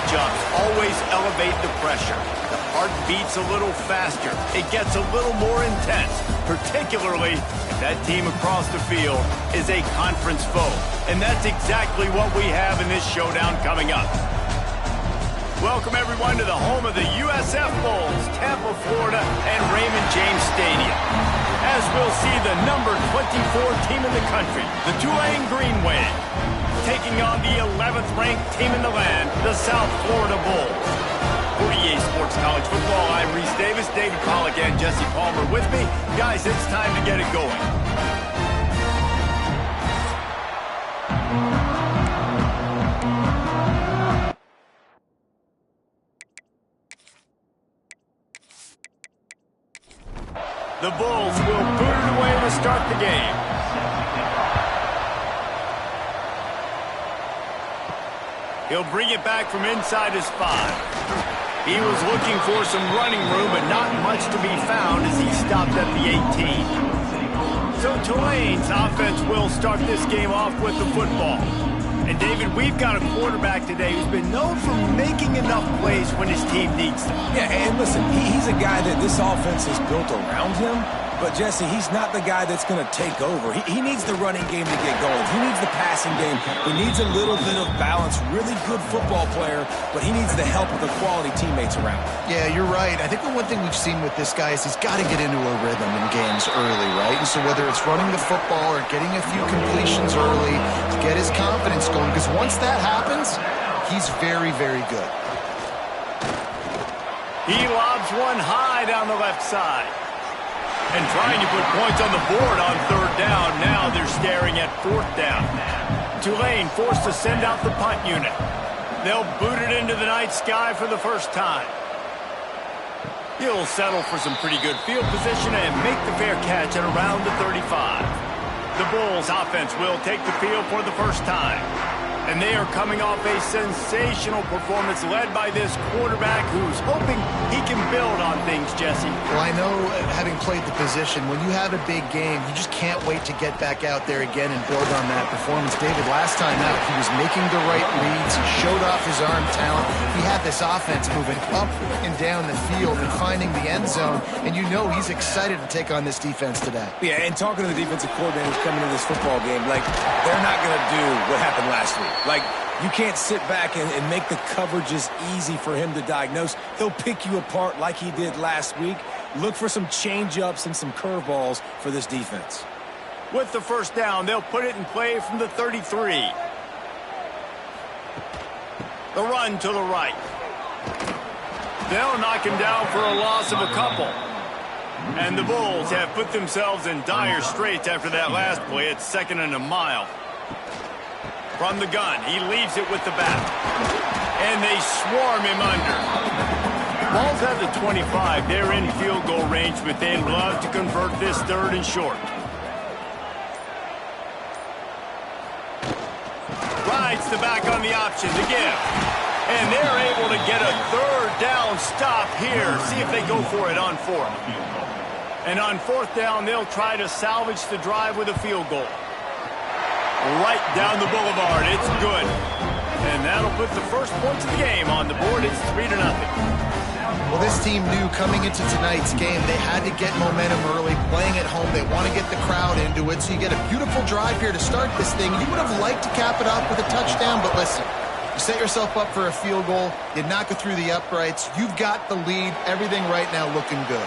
matchups always elevate the pressure. The heart beats a little faster. It gets a little more intense, particularly if that team across the field is a conference foe. And that's exactly what we have in this showdown coming up. Welcome, everyone, to the home of the USF Bulls, Tampa, Florida, and Raymond James Stadium. As we'll see the number 24 team in the country, the Tulane Green Wave, taking on the 11th ranked team in the land, the South Florida Bulls. For EA Sports College Football, I'm Reese Davis, David Pollack, and Jesse Palmer with me. Guys, it's time to get it going. The Bulls will boot it away to start the game. He'll bring it back from inside his 5. He was looking for some running room, but not much to be found as he stopped at the 18. So Tulane's offense will start this game off with the football. And David, we've got a quarterback today who's been known for making enough plays when his team needs them. Yeah, and listen, he's a guy that this offense is built around him. But, Jesse, he's not the guy that's going to take over. He needs the running game to get going. He needs the passing game. He needs a little bit of balance. Really good football player, but he needs the help of the quality teammates around him. Yeah, you're right. I think the one thing we've seen with this guy is he's got to get into a rhythm in games early, right? And so whether it's running the football or getting a few completions early to get his confidence going, because once that happens, he's very, very good. He lobs one high down the left side. And trying to put points on the board on 3rd down. Now they're staring at 4th down. Tulane forced to send out the punt unit. They'll boot it into the night sky for the first time. He'll settle for some pretty good field position and make the fair catch at around the 35. The Bulls offense will take the field for the first time. And they are coming off a sensational performance led by this quarterback who's hoping he can build on things, Jesse. Well, I know, having played the position, when you have a big game, you just can't wait to get back out there again and build on that performance. David, last time out, he was making the right reads. He showed off his arm talent. He had this offense moving up and down the field and finding the end zone. And you know he's excited to take on this defense today. Yeah, and talking to the defensive coordinators coming into this football game, like, they're not going to do what happened last week. Like, you can't sit back and make the coverages easy for him to diagnose. He'll pick you apart like he did last week. Look for some change-ups and some curveballs for this defense. With the first down, they'll put it in play from the 33. The run to the right. They'll knock him down for a loss of a couple. And the Bulls have put themselves in dire straits after that last play. It's 2nd and a mile. From the gun, he leaves it with the back. And they swarm him under. Ball's at the 25. They're in field goal range, but they'd love to convert this 3rd and short. Rides the back on the option to give. And they're able to get a 3rd down stop here. See if they go for it on 4th. And on 4th down, they'll try to salvage the drive with a field goal. Right down the boulevard. It's good. And that'll put the first points of the game on the board. It's 3-0. Well, this team knew coming into tonight's game they had to get momentum early, playing at home. They want to get the crowd into it. So you get a beautiful drive here to start this thing. You would have liked to cap it off with a touchdown, but listen, you set yourself up for a field goal. You knock it through the uprights. You've got the lead. Everything right now looking good.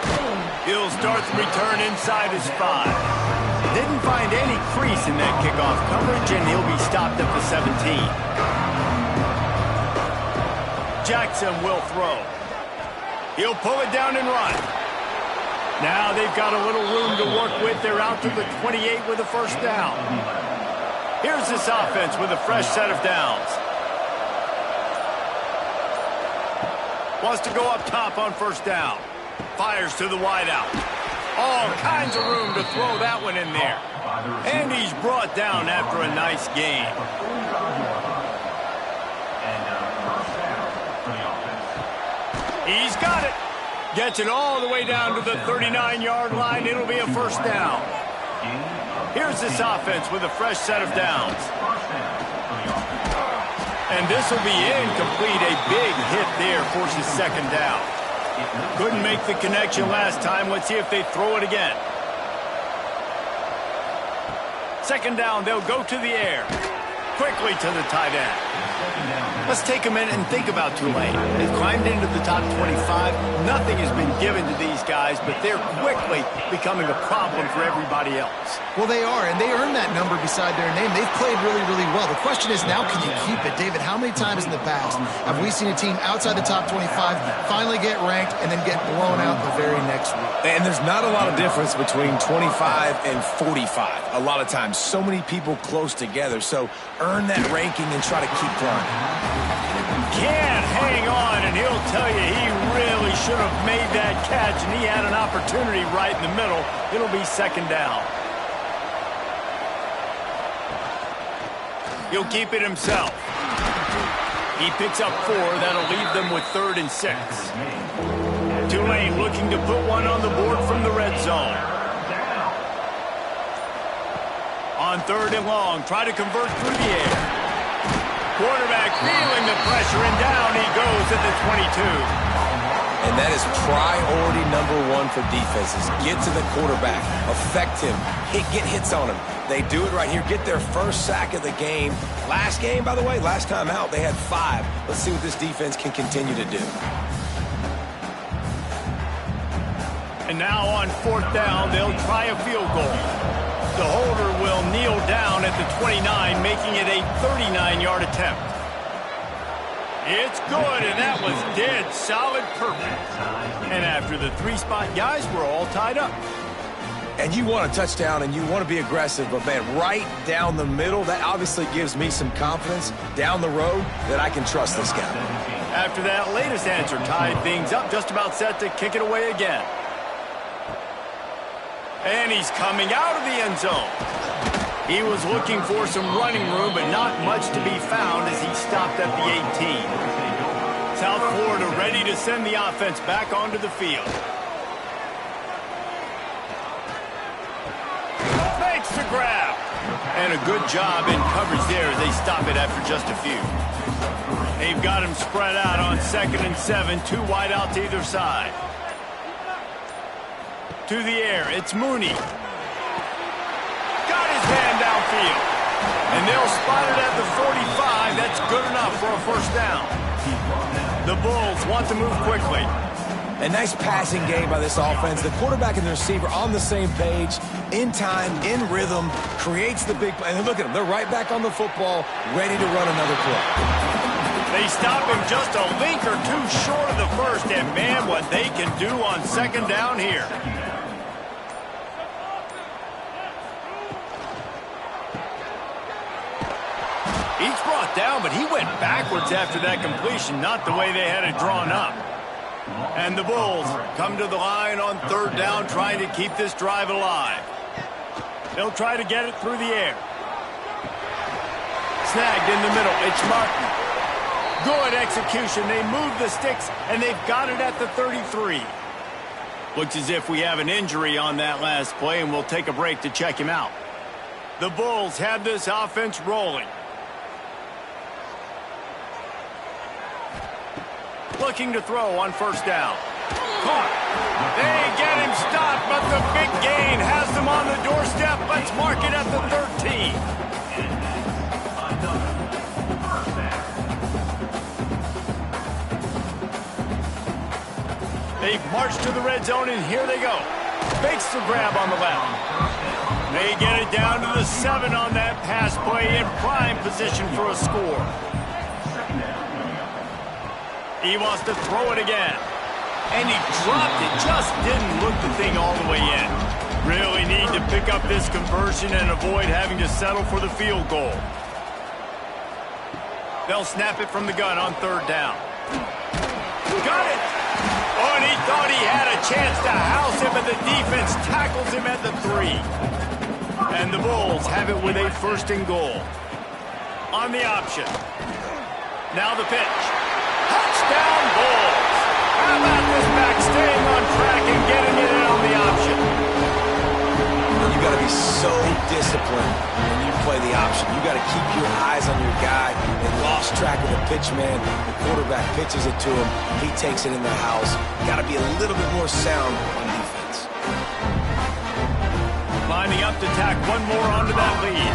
He'll start the return inside his 5. Didn't find any crease in that kickoff coverage, and he'll be stopped at the 17. Jackson will throw. He'll pull it down and run. Now they've got a little room to work with. They're out to the 28 with a first down. Here's this offense with a fresh set of downs. Wants to go up top on first down. Fires to the wideout. All kinds of room to throw that one in there. And he's brought down after a nice gain. He's got it. Gets it all the way down to the 39-yard line. It'll be a first down. Here's this offense with a fresh set of downs. And this will be incomplete. A big hit there forces second down. Couldn't make the connection last time. Let's see if they throw it again. Second down, they'll go to the air. Quickly to the tight end. Let's take a minute and think about Tulane. They've climbed into the top 25. Nothing has been given to these guys, but they're quickly becoming a problem for everybody else. Well, they are, and they earned that number beside their name. They've played really, really well. The question is, now can you keep it? David, how many times in the past have we seen a team outside the top 25 finally get ranked and then get blown out the very next week? And there's not a lot of difference between 25 and 45. A lot of times, so many people close together. So earn that ranking and try to keep climbing. Can't hang on, and he'll tell you he really should have made that catch, and he had an opportunity right in the middle. It'll be second down. He'll keep it himself. He picks up 4. That'll leave them with 3rd and 6. Tulane looking to put one on the board from the red zone. On 3rd and long, try to convert through the air. Quarterback feeling the pressure, and down he goes at the 22. And that is priority number 1 for defenses. Get to the quarterback. Affect him. Get hits on him. They do it right here. Get their first sack of the game. Last game, by the way, last time out, they had 5. Let's see what this defense can continue to do. And now on 4th down, they'll try a field goal. The holder will kneel down at the 29, making it a 39-yard attempt. It's good, and that was dead solid perfect. And after the 3-spot, guys, we're all tied up. And you want a touchdown, and you want to be aggressive, but, man, right down the middle, that obviously gives me some confidence down the road that I can trust this guy. After that latest answer tied things up, just about set to kick it away again. And he's coming out of the end zone. He was looking for some running room, but not much to be found as he stopped at the 18. South Florida ready to send the offense back onto the field. Makes the grab. And a good job in coverage there as they stop it after just a few. They've got him spread out on 2nd and 7, 2 wide out to either side. To the air, it's Mooney. Got his man downfield. And they'll spot it at the 45. That's good enough for a first down. The Bulls want to move quickly. A nice passing game by this offense. The quarterback and the receiver on the same page, in time, in rhythm, creates the big play. And look at them. They're right back on the football, ready to run another play. They stop him just a link or 2 short of the first. And, man, what they can do on second down here. He's brought down, but he went backwards after that completion, not the way they had it drawn up. And the Bulls come to the line on 3rd down, trying to keep this drive alive. They'll try to get it through the air. Snagged in the middle. It's Martin. Good execution. They move the sticks, and they've got it at the 33. Looks as if we have an injury on that last play, and we'll take a break to check him out. The Bulls have this offense rolling. Looking to throw on 1st down. Caught. They get him stopped, but the big gain has them on the doorstep. Let's mark it at the 13. They've marched to the red zone, and here they go. Fakes the grab on the left. They get it down to the 7 on that pass play in prime position for a score. He wants to throw it again. And he dropped it. Just didn't look the thing all the way in. Really need to pick up this conversion and avoid having to settle for the field goal. They'll snap it from the gun on 3rd down. Got it! Oh, and he thought he had a chance to house him, but the defense tackles him at the 3. And the Bulls have it with a 1st and goal. On the option. Now the pitch. Touchdown, Bulls. How about this back staying on track and getting it in on the option? You got to be be so disciplined when you play the option. You got to keep your eyes on your guy. They lost track of the pitch, man. The quarterback pitches it to him. He takes it in the house. Got to be a little bit more sound on defense. Lining up to tack one more onto that lead.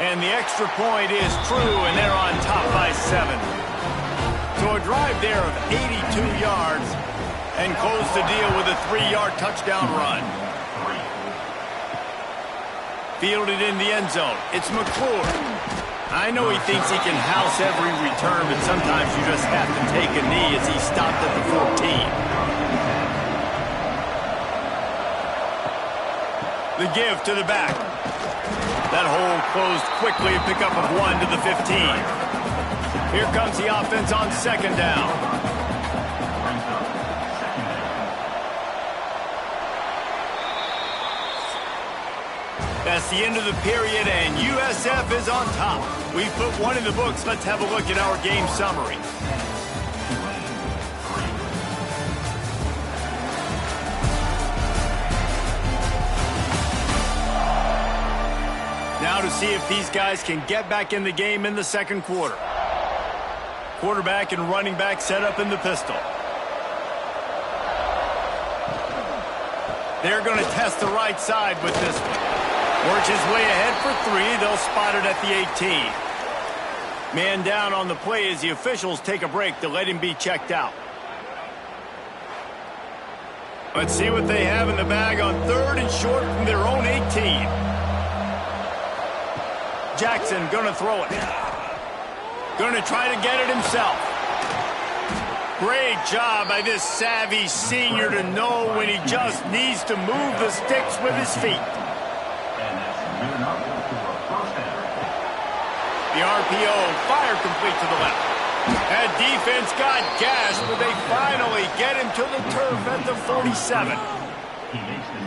And the extra point is true, and they're on top by 7. So a drive there of 82 yards and close the deal with a 3-yard touchdown run. Fielded in the end zone. It's McClure. I know he thinks he can house every return, but sometimes you just have to take a knee as he stopped at the 14. The give to the back. That hole closed quickly, a pickup of 1 to the 15. Here comes the offense on second down. That's the end of the period, and USF is on top. We've put one in the books. Let's have a look at our game summary. Now to see if these guys can get back in the game in the second quarter. Quarterback and running back set up in the pistol. They're going to test the right side with this one. Works his way ahead for 3. They'll spot it at the 18. Man down on the play as the officials take a break to let him be checked out. Let's see what they have in the bag on 3rd and short from their own 18. Jackson gonna throw it. Gonna try to get it himself. Great job by this savvy senior to know when he just needs to move the sticks with his feet. The RPO fire complete to the left. That defense got gashed, but they finally get him to the turf at the 47.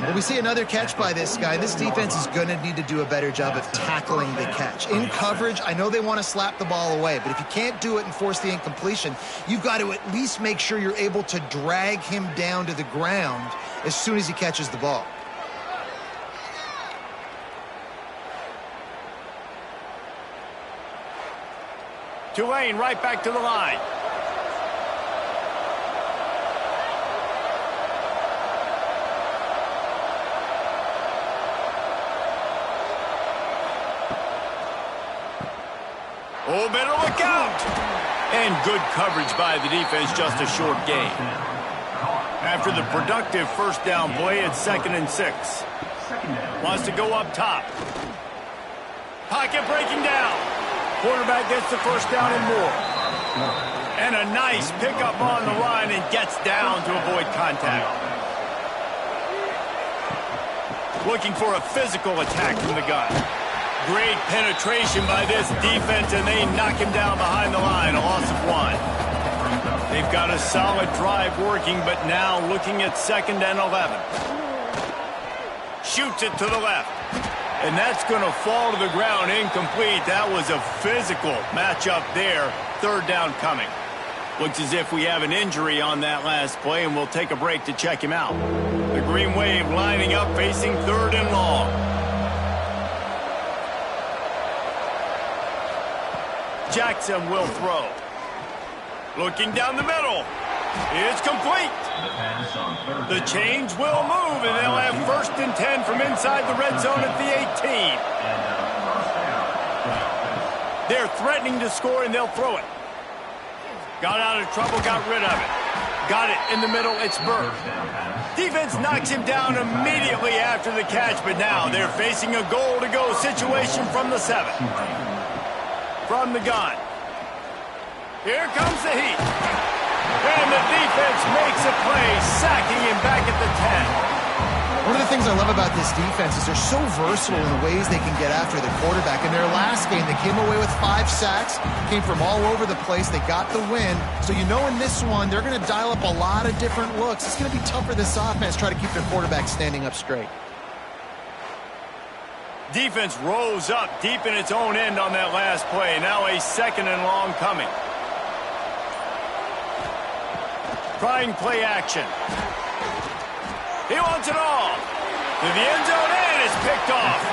Well, we see another catch by this guy. This defense is going to need to do a better job of tackling the catch. In coverage, I know they want to slap the ball away, but if you can't do it and force the incompletion, you've got to at least make sure you're able to drag him down to the ground as soon as he catches the ball. Tulane right back to the line. Oh, better look out. And good coverage by the defense, just a short gain. After the productive first down play, it's 2nd and 6. Wants to go up top. Pocket breaking down. Quarterback gets the first down and more. And a nice pickup on the line and gets down to avoid contact. Looking for a physical attack from the gun. Great penetration by this defense, and they knock him down behind the line, a loss of 1. They've got a solid drive working, but now looking at 2nd and 11. Shoots it to the left. And that's going to fall to the ground incomplete. That was a physical matchup there. 3rd down coming. Looks as if we have an injury on that last play, and we'll take a break to check him out. The Green Wave lining up, facing 3rd and long. Jackson will throw. Looking down the middle. It's complete. The chains will move, and they'll have 1st and 10 from inside the red zone at the 18. They're threatening to score, and they'll throw it. Got out of trouble, got rid of it. Got it in the middle, it's Burke. Defense knocks him down immediately after the catch, but now they're facing a goal-to-go situation from the 7. From the gun. Here comes the heat. And the defense makes a play, sacking him back at the 10. One of the things I love about this defense is they're so versatile in the ways they can get after the quarterback. In their last game, they came away with 5 sacks, came from all over the place. They got the win. So you know in this one, they're going to dial up a lot of different looks. It's going to be tough for this offense to try to keep their quarterback standing up straight. Defense rose up deep in its own end on that last play. Now a 2nd and long coming. Trying play action. Bounce it off to the end zone, and it's picked off.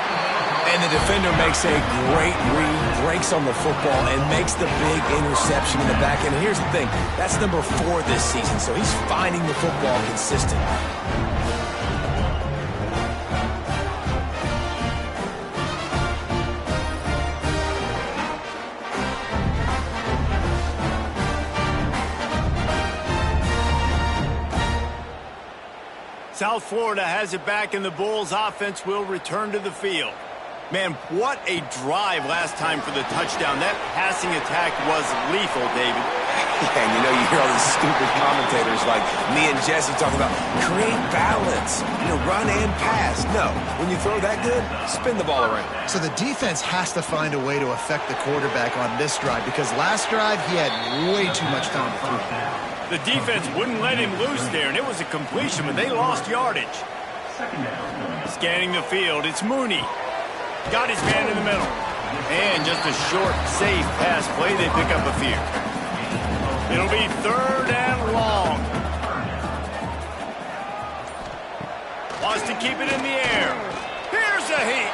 And the defender makes a great read, breaks on the football, and makes the big interception in the back end. And here's the thing, that's number 4 this season, so he's finding the football consistent. South Florida has it back, and the Bulls offense will return to the field. Man, what a drive last time for the touchdown. That passing attack was lethal, David. Yeah, and you hear all these stupid commentators like me and Jesse talking about create balance, run and pass. No, when you throw that good, spin the ball around. So the defense has to find a way to affect the quarterback on this drive, because last drive he had way too much time to throw. The defense wouldn't let him loose there, and it was a completion, but they lost yardage. Scanning the field, it's Mooney. Got his man in the middle. And just a short, safe pass play, they pick up a few. It'll be 3rd and long. Wants to keep it in the air. Here's a heat.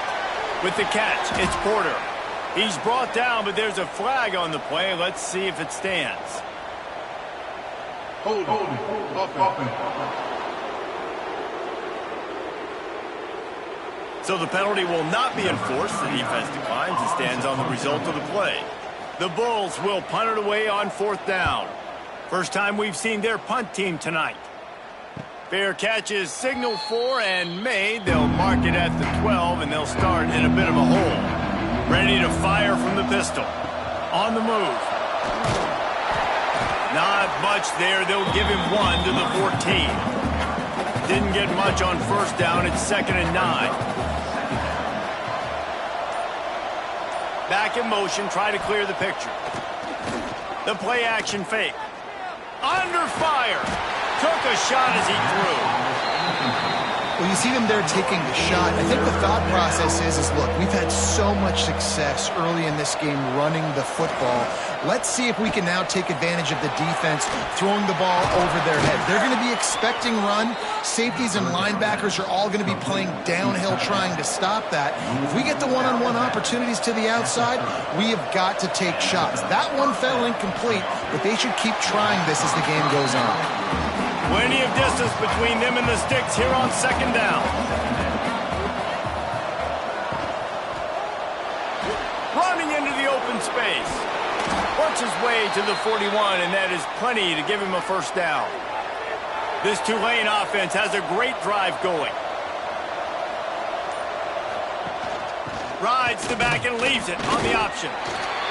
With the catch, it's Porter. He's brought down, but there's a flag on the play. Let's see if it stands. Hold. So the penalty will not be enforced. The defense declines and stands on the result of the play. The Bulls will punt it away on 4th down. First time we've seen their punt team tonight. Fair catch is signaled for and made. They'll mark it at the 12, and they'll start in a bit of a hole. Ready to fire from the pistol. On the move. Not much there. They'll give him 1 to the 14. Didn't get much on 1st down. It's 2nd and 9. Back in motion. Try to clear the picture. The play action fake. Under fire. Took a shot as he threw. Well, you see them there taking the shot. I think the thought process is look, we've had so much success early in this game running the football. Let's see if we can now take advantage of the defense throwing the ball over their head. They're going to be expecting run. Safeties and linebackers are all going to be playing downhill trying to stop that. If we get the one-on-one opportunities to the outside, we have got to take shots. That one fell incomplete, but they should keep trying this as the game goes on. Plenty of distance between them and the sticks here on 2nd down. Running into the open space. Works his way to the 41, and that is plenty to give him a 1st down. This Tulane offense has a great drive going. Rides the back and leaves it on the option.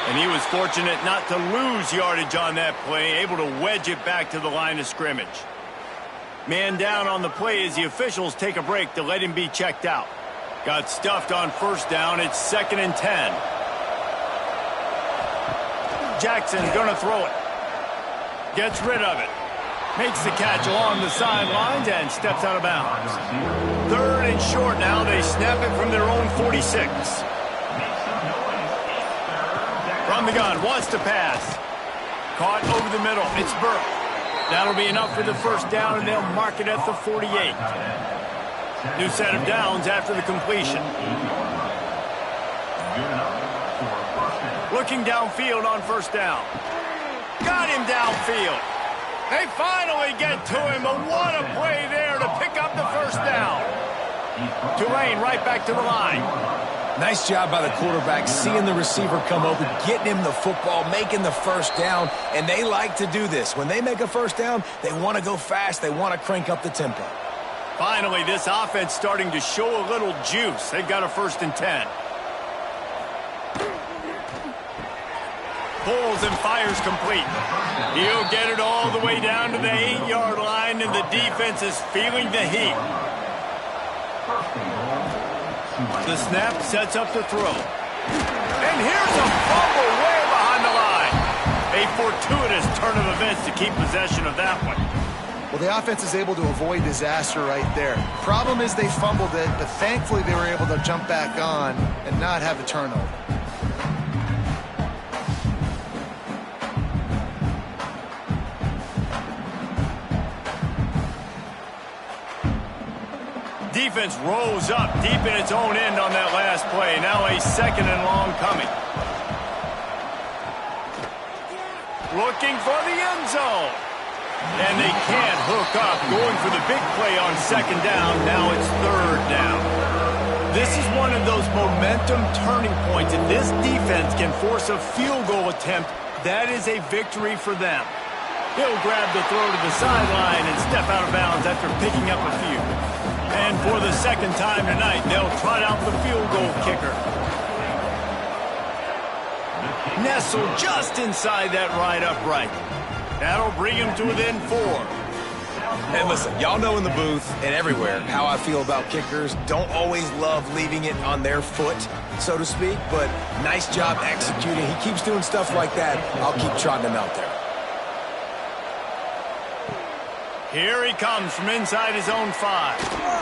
And he was fortunate not to lose yardage on that play, able to wedge it back to the line of scrimmage. Man down on the play as the officials take a break to let him be checked out. Got stuffed on 1st down. It's 2nd and 10. Jackson gonna throw it. Gets rid of it. Makes the catch along the sidelines and steps out of bounds. 3rd and short now. They snap it from their own 46. From the gun, wants to pass. Caught over the middle. It's Burke. That'll be enough for the 1st down, and they'll mark it at the 48. New set of downs after the completion. Looking downfield on 1st down. Got him downfield. They finally get to him, but what a play there to pick up the 1st down. Tulane right back to the line. Nice job by the quarterback, seeing the receiver come open, getting him the football, making the 1st down, and they like to do this. When they make a 1st down, they want to go fast. They want to crank up the tempo. Finally, this offense starting to show a little juice. They've got a 1st and 10. Pulls and fires complete. He'll get it all the way down to the 8-yard line, and the defense is feeling the heat. The snap sets up the throw. And here's a fumble way behind the line. A fortuitous turn of events to keep possession of that one. Well, the offense is able to avoid disaster right there. Problem is they fumbled it, but thankfully they were able to jump back on and not have a turnover. defense rose up deep in its own end on that last play. Now a 2nd and long coming. Looking for the end zone. And they can't hook up. Going for the big play on 2nd down. Now it's 3rd down. This is one of those momentum turning points. If this defense can force a field goal attempt, that is a victory for them. He'll grab the throw to the sideline and step out of bounds after picking up a few. And for the 2nd time tonight, they'll trot out the field goal kicker. Nestled just inside that right upright. That'll bring him to within 4. And listen, y'all know in the booth and everywhere how I feel about kickers. Don't always love leaving it on their foot, so to speak, but nice job executing. He keeps doing stuff like that. I'll keep trotting him out there. Here he comes from inside his own 5.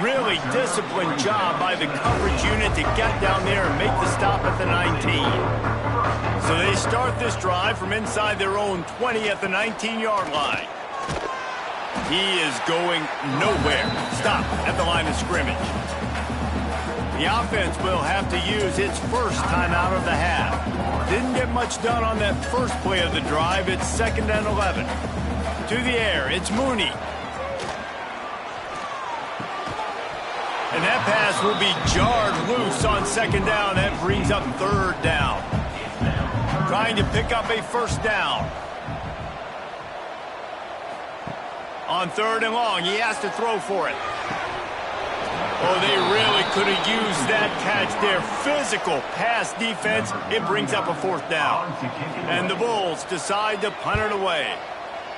Really disciplined job by the coverage unit to get down there and make the stop at the 19. So they start this drive from inside their own 20 at the 19-yard line. He is going nowhere. Stop at the line of scrimmage. The offense will have to use its first timeout of the half. Didn't get much done on that first play of the drive. It's 2nd and 11. To the air, it's Mooney. And that pass will be jarred loose on 2nd down. That brings up 3rd down. Trying to pick up a 1st down. On 3rd and long, he has to throw for it. Oh, they really could have used that catch there. Physical pass defense. It brings up a 4th down. And the Bulls decide to punt it away.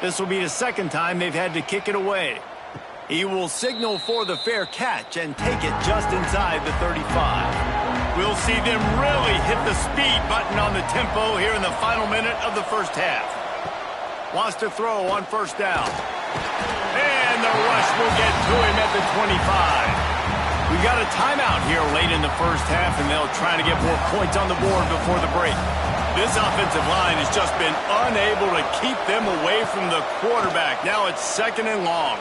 This will be the 2nd time they've had to kick it away. He will signal for the fair catch and take it just inside the 35. We'll see them really hit the speed button on the tempo here in the final minute of the first half. Wants to throw on 1st down. And the rush will get to him at the 25. We got a timeout here late in the first half, and they'll try to get more points on the board before the break. This offensive line has just been unable to keep them away from the quarterback. Now it's 2nd and long.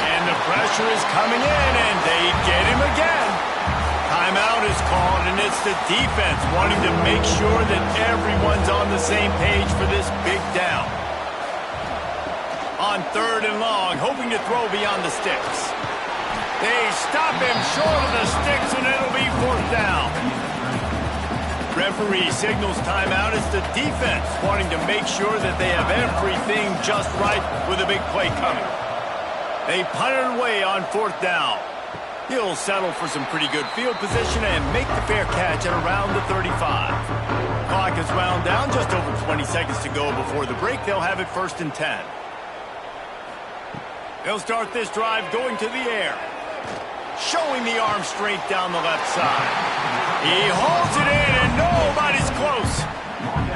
And the pressure is coming in, and they get him again. Timeout is called, and it's the defense wanting to make sure that everyone's on the same page for this big down. On 3rd and long, hoping to throw beyond the sticks. They stop him short of the sticks, and it'll be 4th down. Referee signals timeout. It's the defense wanting to make sure that they have everything just right with a big play coming. They punt it away on 4th down. He'll settle for some pretty good field position and make the fair catch at around the 35. Clock is wound down, just over 20 seconds to go before the break. They'll have it 1st and 10. They'll start this drive going to the air. Showing the arm strength down the left side. He holds it in, and nobody's close.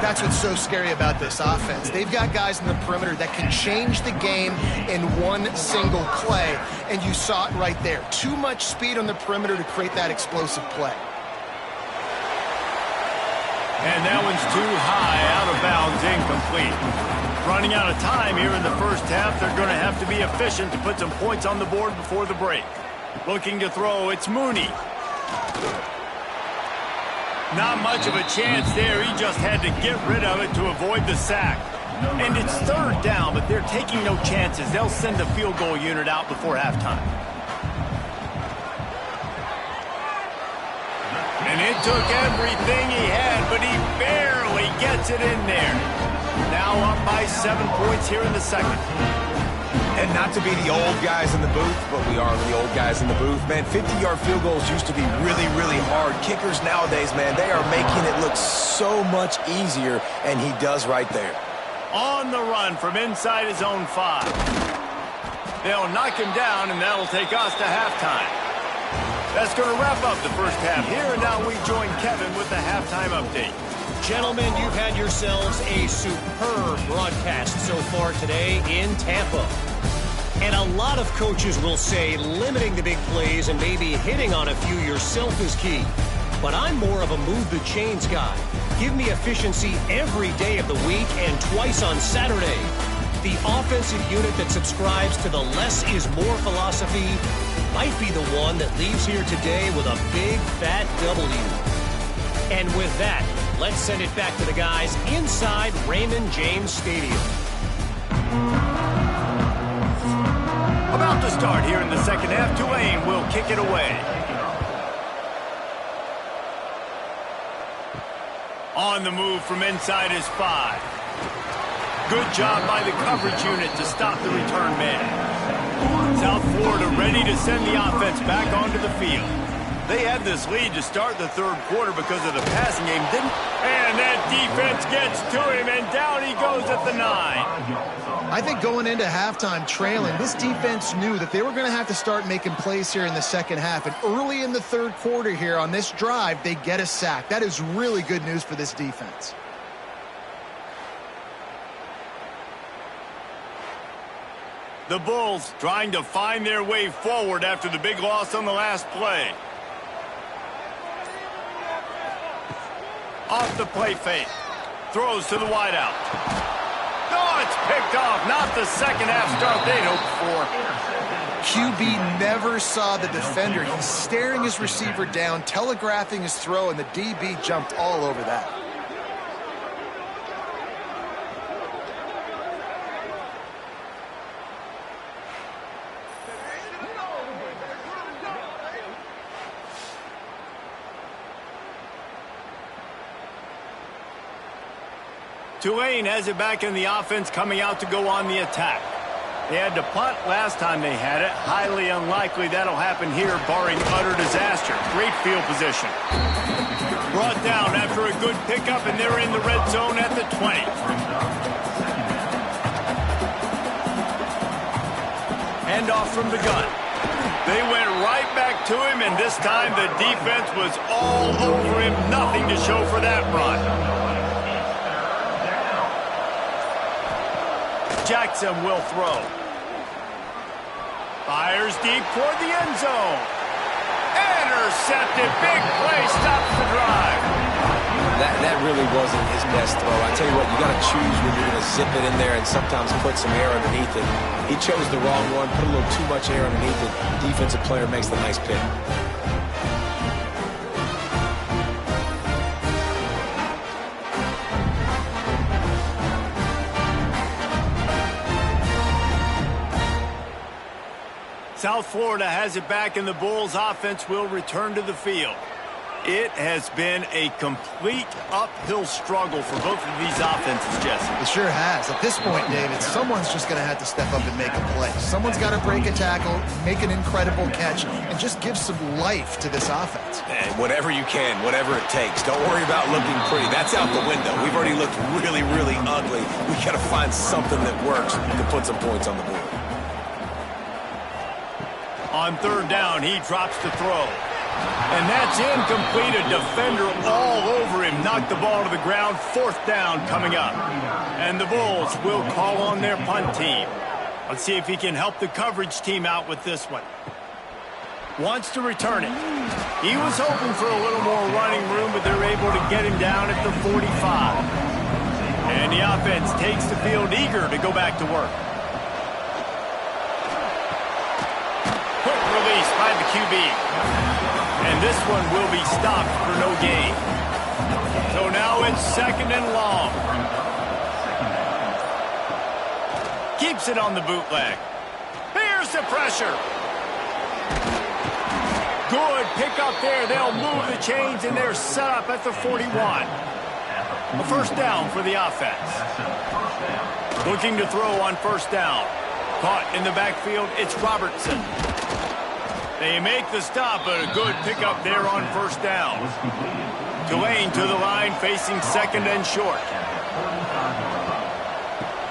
That's what's so scary about this offense. They've got guys in the perimeter that can change the game in one single play, and you saw it right there. Too much speed on the perimeter to create that explosive play. And that one's too high, out of bounds, incomplete. Running out of time here in the first half. They're going to have to be efficient to put some points on the board before the break. Looking to throw, it's Mooney. Not much of a chance there. He just had to get rid of it to avoid the sack. And it's 3rd down, but they're taking no chances. They'll send the field goal unit out before halftime. And it took everything he had, but he barely gets it in there. Now up by 7 points here in the 2nd. And not to be the old guys in the booth, but we are the old guys in the booth, man. 50-yard field goals used to be really, really hard. Kickers nowadays, man, they are making it look so much easier, and he does right there. On the run from inside his own 5. They'll knock him down, and that'll take us to halftime. That's going to wrap up the first half here, and now we join Kevin with the halftime update. Gentlemen, you've had yourselves a superb broadcast so far today in Tampa. And a lot of coaches will say limiting the big plays and maybe hitting on a few yourself is key. But I'm more of a move the chains guy. Give me efficiency every day of the week and twice on Saturday. The offensive unit that subscribes to the less is more philosophy might be the one that leaves here today with a big, fat W. And with that, let's send it back to the guys inside Raymond James Stadium. About to start here in the second half, Tulane will kick it away. On the move from inside his 5. Good job by the coverage unit to stop the return man. South Florida ready to send the offense back onto the field. They had this lead to start the third quarter because of the passing game, didn't? And that defense gets to him, and down he goes at the 9. I think going into halftime trailing, this defense knew that they were going to have to start making plays here in the second half. And early in the third quarter here on this drive, they get a sack. That is really good news for this defense. The Bulls trying to find their way forward after the big loss on the last play. Off the play fake. Throws to the wideout. Oh, it's picked off. Not the second half start they'd hoped for. QB never saw the defender. He's staring his receiver down, telegraphing his throw, and the DB jumped all over that. Tulane has it back in the offense, coming out to go on the attack. They had to punt last time they had it. Highly unlikely that'll happen here, barring utter disaster. Great field position. Brought down after a good pickup, and they're in the red zone at the 20. Handoff from the gun. They went right back to him, and this time the defense was all over him. Nothing to show for that run. Jackson will throw. Fires deep toward the end zone. Intercepted. Big play. Stops the drive. That really wasn't his best throw. I tell you what, you got to choose when you're going to zip it in there and sometimes put some air underneath it. He chose the wrong one, put a little too much air underneath it. Defensive player makes the nice pick. South Florida has it back, and the Bulls offense will return to the field. It has been a complete uphill struggle for both of these offenses, Jesse. It sure has. At this point, David, someone's just going to have to step up and make a play. Someone's got to break a tackle, make an incredible catch, and just give some life to this offense. And whatever you can, whatever it takes. Don't worry about looking pretty. That's out the window. We've already looked really, really ugly. We got to find something that works to put some points on the board. On third down, he drops the throw. And that's incomplete. A defender all over him. Knocked the ball to the ground. Fourth down coming up. And the Bulls will call on their punt team. Let's see if he can help the coverage team out with this one. Wants to return it. He was hoping for a little more running room, but they're able to get him down at the 45. And the offense takes the field, eager to go back to work. Release by the QB. And this one will be stopped for no gain. So now it's second and long. Keeps it on the bootleg. Here's the pressure. Good pick up there. They'll move the chains, and they're set up at the 41. A first down for the offense. Looking to throw on first down. Caught in the backfield, it's Robertson. They make the stop, but a good pickup there on first down. Tulane to the line, facing second and short.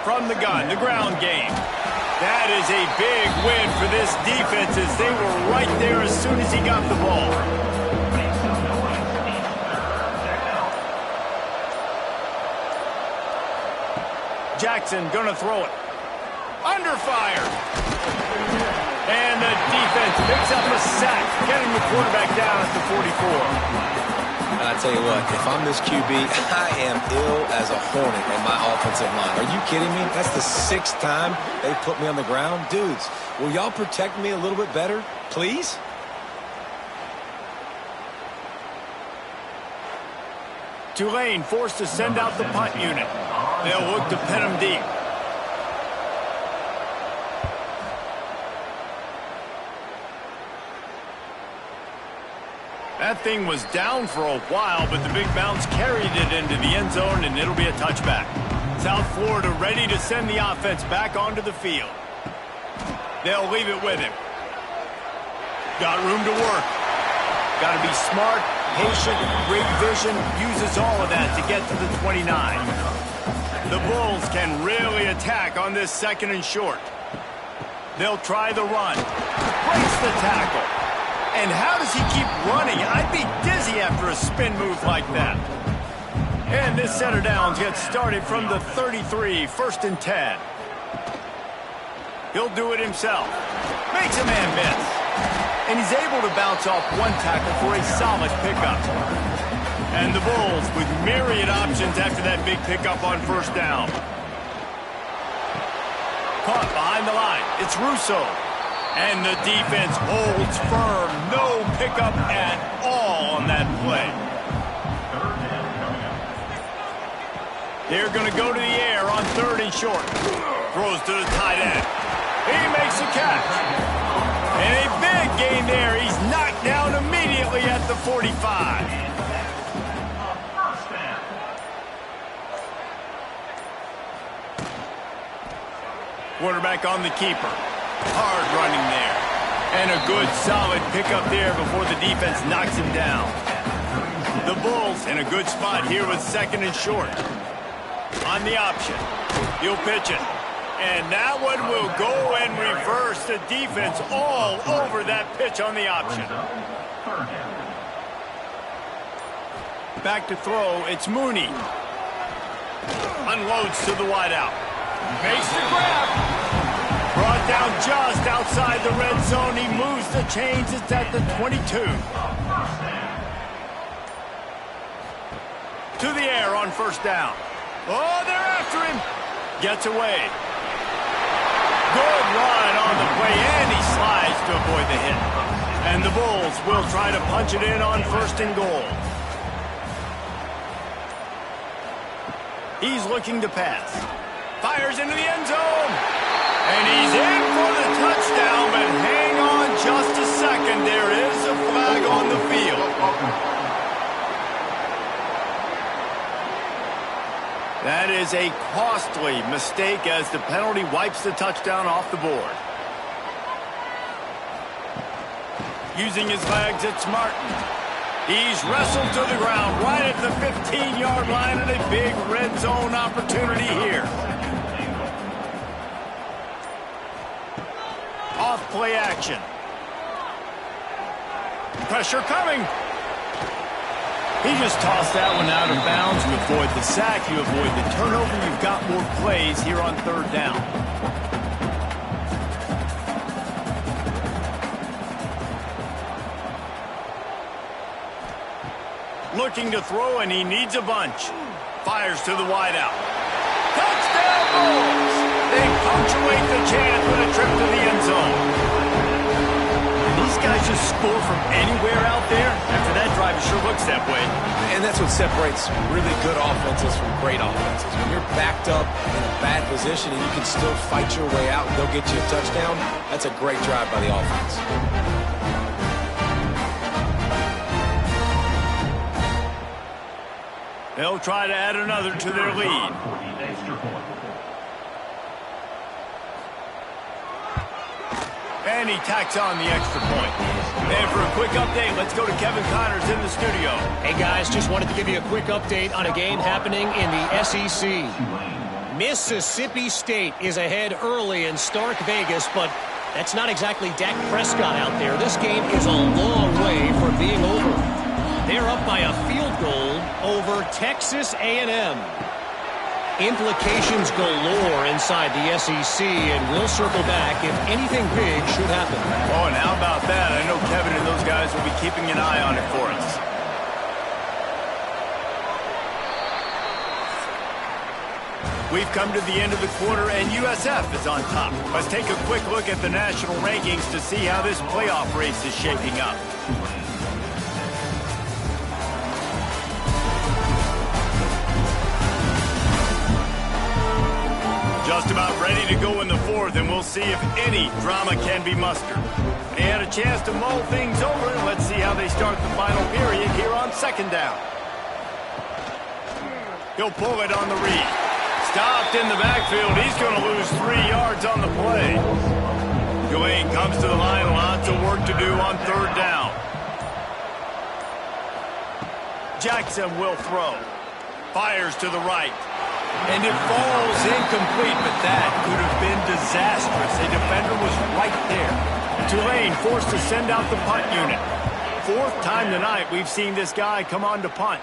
From the gun, the ground game. That is a big win for this defense, as they were right there as soon as he got the ball. Jackson gonna throw it. Under fire. And the defense picks up a sack, getting the quarterback down at the 44. And I tell you what, if I'm this QB, I am ill as a hornet in my offensive line. Are you kidding me? That's the 6th time they put me on the ground. Dudes, will y'all protect me a little bit better, please? Tulane forced to send out the punt unit. They'll look to pin them deep. That thing was down for a while, but the big bounce carried it into the end zone, and it'll be a touchback. South Florida ready to send the offense back onto the field. They'll leave it with him. Got room to work. Got to be smart, patient, great vision, uses all of that to get to the 29. The Bulls can really attack on this 2nd and short. They'll try the run. Breaks the tackle. And how does he keep running? I'd be dizzy after a spin move like that. And this set of downs gets started from the 33, 1st and 10. He'll do it himself. Makes a man miss. And he's able to bounce off one tackle for a solid pickup. And the Bulls with myriad options after that big pickup on 1st down. Caught behind the line. It's Russo. And the defense holds firm. No pickup at all on that play. They're going to go to the air on 3rd and short. Throws to the tight end. He makes a catch. And a big gain there. He's knocked down immediately at the 45. Quarterback on the keeper. Hard running there. And a good, solid pickup there before the defense knocks him down. The Bulls in a good spot here with 2nd and short. On the option. He'll pitch it. And that one will go and reverse the defense all over that pitch on the option. Back to throw. It's Mooney. Unloads to the wideout. Makes the grab. Brought down just outside the red zone. He moves the chains. It's at the 22. To the air on 1st down. Oh, they're after him. Gets away. Good run on the play, and he slides to avoid the hit. And the Bulls will try to punch it in on 1st and goal. He's looking to pass. Fires into the end zone. And he's in for the touchdown, but hang on just a second. There is a flag on the field. That is a costly mistake as the penalty wipes the touchdown off the board. Using his legs, it's Martin. He's wrestled to the ground right at the 15-yard line, and a big red zone opportunity here. Off play action. Pressure coming. He just tossed that one out of bounds. You avoid the sack, you avoid the turnover. You've got more plays here on 3rd down. Looking to throw, and he needs a bunch. Fires to the wideout. Touchdown Bulls! They punctuate the chance with a trip to the end zone. And these guys just score from anywhere out there. After that drive, it sure looks that way. And that's what separates really good offenses from great offenses. When you're backed up in a bad position and you can still fight your way out and they'll get you a touchdown, that's a great drive by the offense. They'll try to add another to their lead. And he tacks on the extra point. And for a quick update, let's go to Kevin Connors in the studio. Hey, guys, just wanted to give you a quick update on a game happening in the SEC. Mississippi State is ahead early in Stark Vegas, but that's not exactly Dak Prescott out there. This game is a long way from being over. They're up by a field goal over Texas A&M. Implications galore inside the SEC, and we'll circle back if anything big should happen. Oh, and how about that? I know Kevin and those guys will be keeping an eye on it for us. We've come to the end of the quarter, and USF is on top. Let's take a quick look at the national rankings to see how this playoff race is shaping up. Just about ready to go in the fourth, and we'll see if any drama can be mustered. They had a chance to mull things over, and let's see how they start the final period here on second down. He'll pull it on the read. Stopped in the backfield. He's going to lose 3 yards on the play. Tulane comes to the line. Lots of work to do on third down. Jackson will throw. Fires to the right. And it falls incomplete, but that could have been disastrous. A defender was right there. Tulane forced to send out the punt unit. 4th time tonight we've seen this guy come on to punt.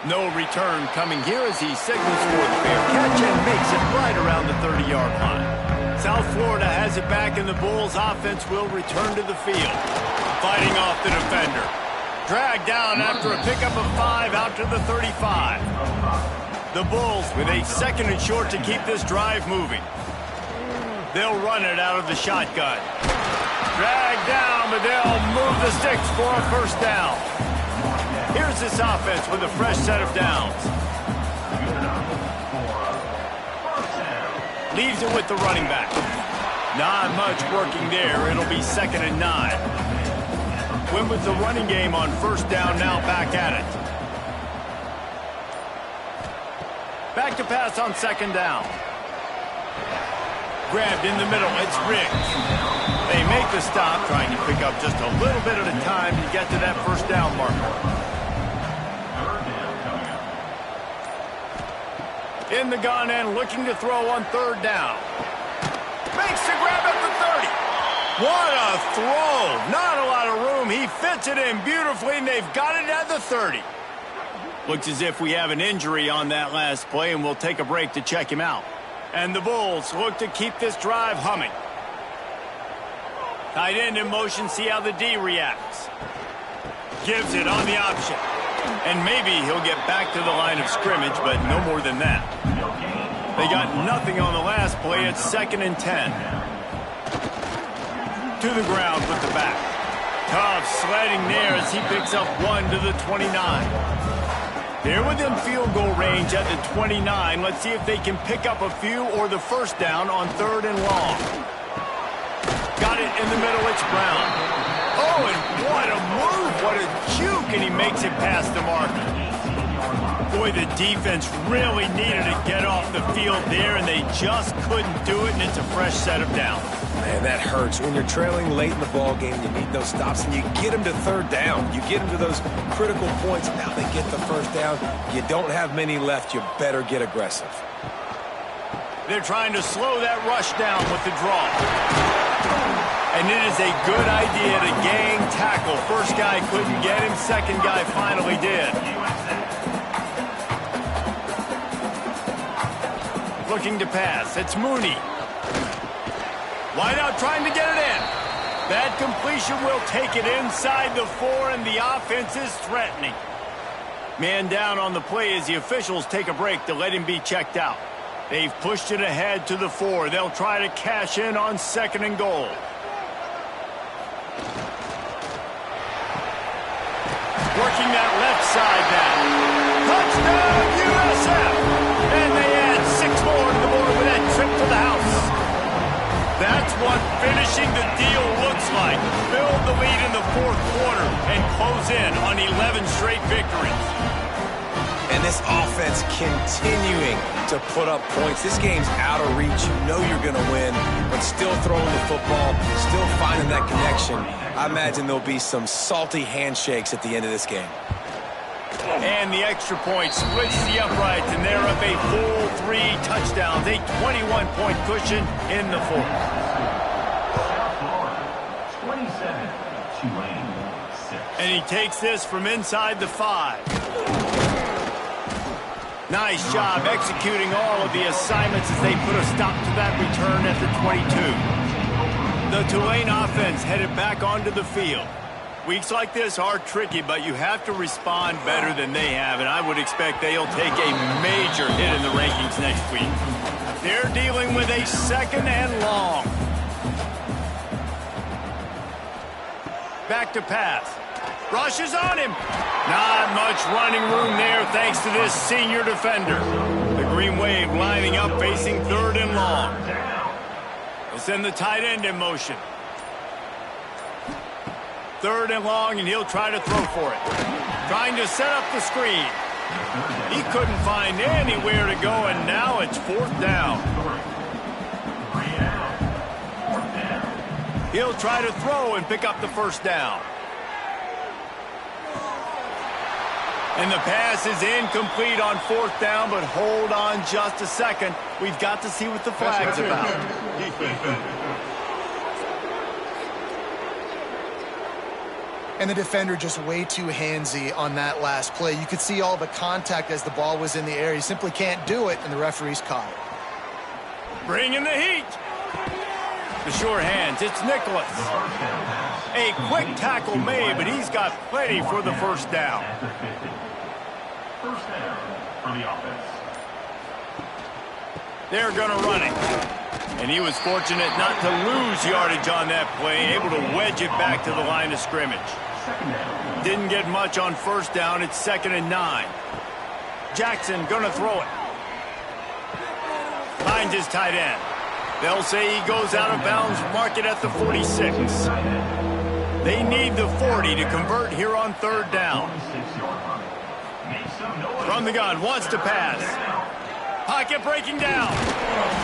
No return coming here as he signals for the fair catch and makes it right around the 30-yard line. South Florida has it back, and the Bulls offense will return to the field. Fighting off the defender. Dragged down after a pickup of 5 out to the 35. The Bulls with a 2nd and short to keep this drive moving. They'll run it out of the shotgun. Dragged down, but they'll move the sticks for a first down. Here's this offense with a fresh set of downs. Leaves it with the running back. Not much working there. It'll be 2nd and 9. Went with the running game on first down, now back at it. Back to pass on 2nd down. Grabbed in the middle. It's Riggs. They make the stop, trying to pick up just a little bit at a time to get to that first down marker. In the gun and looking to throw on 3rd down. Makes the grab at the 30. What a throw. Not a lot of room. He fits it in beautifully, and they've got it at the 30. Looks as if we have an injury on that last play, and we'll take a break to check him out. And the Bulls look to keep this drive humming. Tight end in motion, see how the D reacts. Gives it on the option. And maybe he'll get back to the line of scrimmage, but no more than that. They got nothing on the last play. It's 2nd and 10. To the ground with the back. Tough sledding there as he picks up 1 to the 29. They're within field goal range at the 29. Let's see if they can pick up a few or the first down on 3rd and long. Got it in the middle. It's Brown. Oh, and what a move. What a juke. And he makes it past the marker. Boy, the defense really needed to get off the field there, and they just couldn't do it, and it's a fresh set of downs. Man, that hurts. When you're trailing late in the ball game, you need those stops, and you get them to 3rd down. You get them to those critical points. Now they get the first down. You don't have many left. You better get aggressive. They're trying to slow that rush down with the draw. And it is a good idea to gang tackle. First guy couldn't get him. Second guy finally did. Looking to pass. It's Mooney. Wide out trying to get it in. That completion will take it inside the 4, and the offense is threatening. Man down on the play as the officials take a break to let him be checked out. They've pushed it ahead to the 4. They'll try to cash in on 2nd and goal. Working that left side now. Touchdown, USF! And they add 6 more to the board with that trip to the house. That's what finishing the deal looks like. Build the lead in the 4th quarter and close in on 11 straight victories. And this offense continuing to put up points. This game's out of reach. You know you're going to win, but still throwing the football, still finding that connection. I imagine there'll be some salty handshakes at the end of this game. And the extra point splits the uprights, and they're up a full 3 touchdowns, a 21-point cushion in the 4th. 27, Tulane 6. And he takes this from inside the 5. Nice job executing all of the assignments as they put a stop to that return at the 22. The Tulane offense headed back onto the field. Weeks like this are tricky, but you have to respond better than they have, and I would expect they'll take a major hit in the rankings next week. They're dealing with a 2nd and long. Back to pass. Rushes on him. Not much running room there thanks to this senior defender. The Green Wave lining up facing 3rd and long. They'll send the tight end in motion. 3rd and long, and he'll try to throw for it. Trying to set up the screen. He couldn't find anywhere to go, and now it's 4th down. He'll try to throw and pick up the 1st down. And the pass is incomplete on 4th down, but hold on just a second. We've got to see what the flag's about. And the defender just way too handsy on that last play. You could see all the contact as the ball was in the air. He simply can't do it, and the referee's caught it. Bringing the heat. The sure hands, it's Nicholas. A quick tackle made, but he's got plenty for the 1st down. 1st down for the offense. They're going to run it. And he was fortunate not to lose yardage on that play, able to wedge it back to the line of scrimmage. Didn't get much on 1st down. It's 2nd and 9. Jackson going to throw it. Finds his tight end. They'll say he goes out of bounds, mark it at the 46. They need the 40 to convert here on 3rd down. From the gun, wants to pass. Pocket breaking down.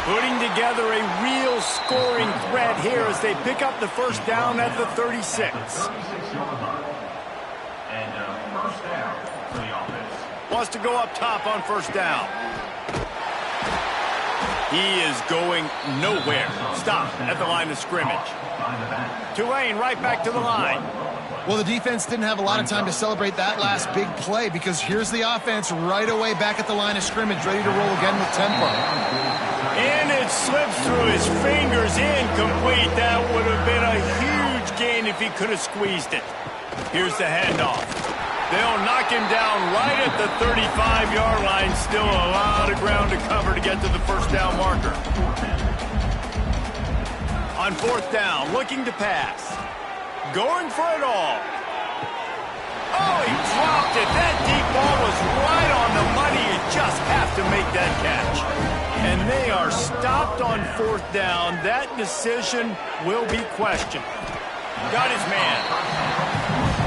Putting together a real scoring threat here as they pick up the 1st down at the 36. And 1st down for the offense. Wants to go up top on 1st down. He is going nowhere. Stop at the line of scrimmage. Tulane right back to the line. Well, the defense didn't have a lot of time to celebrate that last big play because here's the offense right away back at the line of scrimmage, ready to roll again with tempo. And it slips through his fingers, incomplete. That would have been a huge gain if he could have squeezed it. Here's the handoff. They'll knock him down right at the 35-yard line. Still a lot of ground to cover to get to the 1st down marker. On 4th down, looking to pass. Going for it all. Oh, he dropped it. That deep ball was right on the money. You just have to make that catch. And they are stopped on 4th down. That decision will be questioned. Got his man.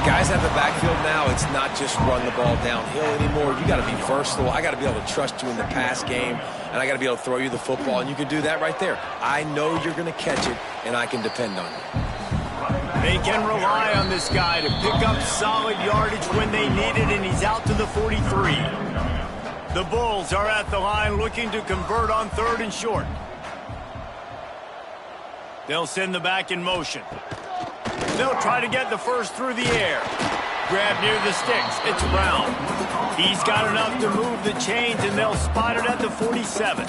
Guys have the backfield now. It's not just run the ball downhill anymore. You got to be versatile. I got to be able to trust you in the pass game, and I got to be able to throw you the football, and you can do that right there. I know you're going to catch it, and I can depend on you. They can rely on this guy to pick up solid yardage when they need it, and he's out to the 43. The Bulls are at the line looking to convert on 3rd and short. They'll send the back in motion. They'll try to get the 1st through the air. Grab near the sticks. It's Brown. He's got enough to move the chains, and they'll spot it at the 47.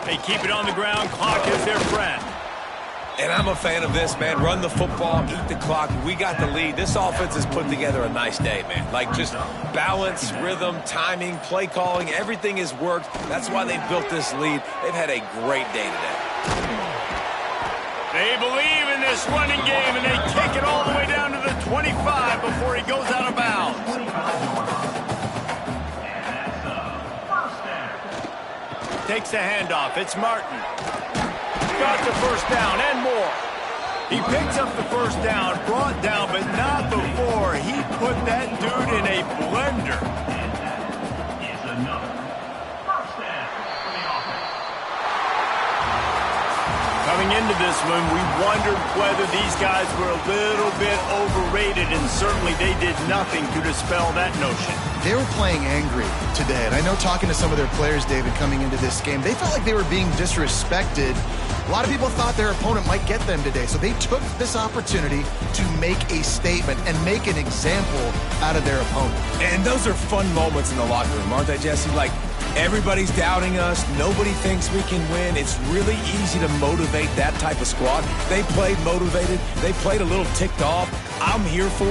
They keep it on the ground. Clock is their friend. And I'm a fan of this, man. Run the football, eat the clock. We got the lead. This offense has put together a nice day, man. Like, just balance, rhythm, timing, play calling, everything has worked. That's why they've built this lead. They've had a great day today. They believe in this running game, and they kick it all the way down to the 25 before he goes out of bounds. Takes the handoff. It's Martin. Got the 1st down and more. He picks up the 1st down, brought down, but not before he put that dude in a blender. Coming into this one, we wondered whether these guys were a little bit overrated, and certainly they did nothing to dispel that notion. They were playing angry today, and I know talking to some of their players, David, coming into this game, they felt like they were being disrespected. A lot of people thought their opponent might get them today, so they took this opportunity to make a statement and make an example out of their opponent. And those are fun moments in the locker room, aren't they, Jesse? Like, Everybody's doubting us. Nobody thinks we can win. It's really easy to motivate that type of squad. They played motivated. They played a little ticked off. I'm here for it.